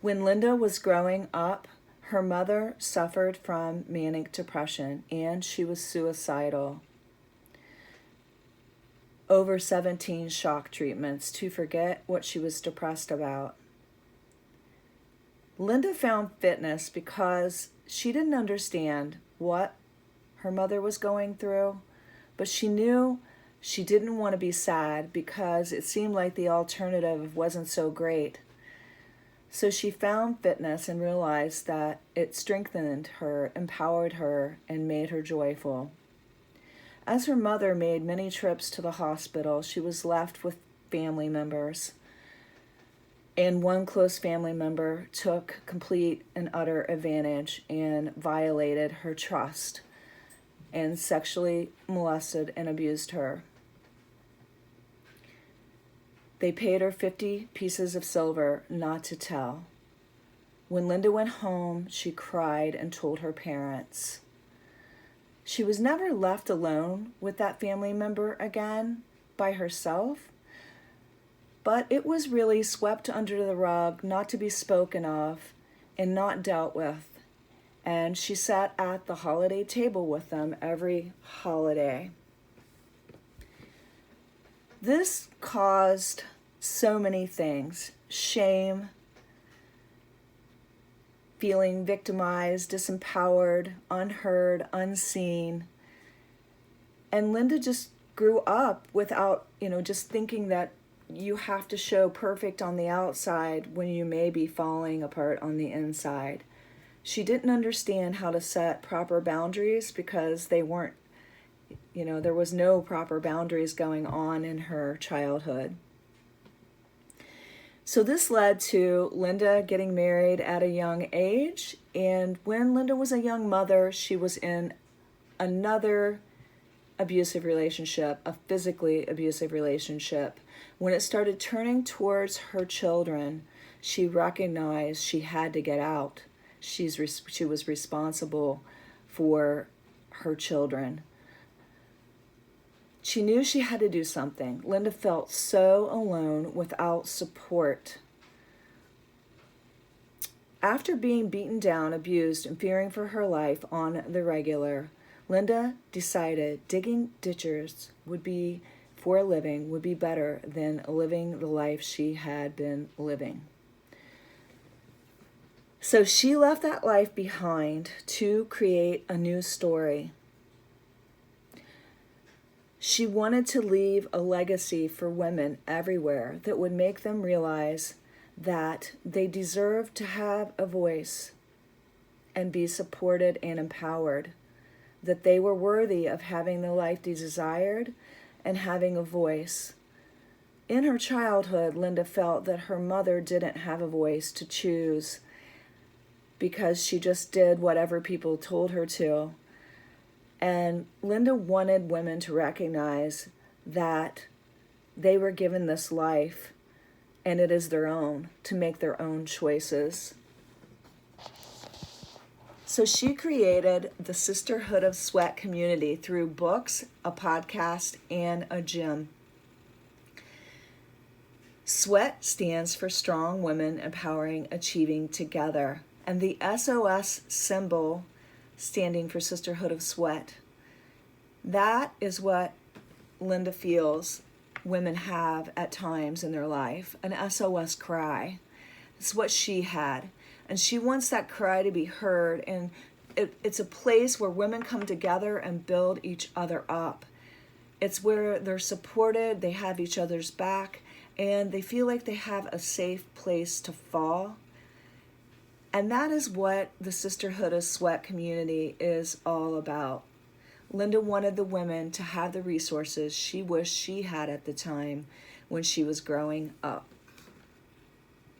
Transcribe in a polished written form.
When Linda was growing up, her mother suffered from manic depression and she was suicidal. Over 17 shock treatments to forget what she was depressed about. Linda found fitness because she didn't understand what her mother was going through, but she knew she didn't want to be sad because it seemed like the alternative wasn't so great. So she found fitness and realized that it strengthened her, empowered her, and made her joyful. As her mother made many trips to the hospital, she was left with family members. And one close family member took complete and utter advantage and violated her trust and sexually molested and abused her. They paid her 50 pieces of silver not to tell. When Linda went home, she cried and told her parents. She was never left alone with that family member again by herself, but it was really swept under the rug, not to be spoken of and not dealt with. And she sat at the holiday table with them every holiday. This caused so many things: shame, feeling victimized, disempowered, unheard, unseen. And Linda just grew up without, just thinking that you have to show perfect on the outside when you may be falling apart on the inside. She didn't understand how to set proper boundaries because they weren't, there was no proper boundaries going on in her childhood. So this led to Linda getting married at a young age. And when Linda was a young mother, she was in another abusive relationship, a physically abusive relationship. When it started turning towards her children, she recognized she had to get out. She was responsible for her children. She knew she had to do something. Linda felt so alone without support. After being beaten down, abused, and fearing for her life on the regular, Linda decided digging ditches for a living would be better than living the life she had been living. So she left that life behind to create a new story. She wanted to leave a legacy for women everywhere that would make them realize that they deserve to have a voice and be supported and empowered, that they were worthy of having the life they desired and having a voice. In her childhood, Linda felt that her mother didn't have a voice to choose because she just did whatever people told her to. And Linda wanted women to recognize that they were given this life and it is their own, to make their own choices. So she created the Sisterhood of Sweat community through books, a podcast, and a gym. SWEAT stands for Strong Women Empowering Achieving Together, and the SOS symbol standing for Sisterhood of Sweat. That is what Linda feels women have at times in their life, an SOS cry. It's what she had. And she wants that cry to be heard. And it's a place where women come together and build each other up. It's where they're supported, they have each other's back, and they feel like they have a safe place to fall. And that is what the Sisterhood of Sweat community is all about. Linda wanted the women to have the resources she wished she had at the time when she was growing up.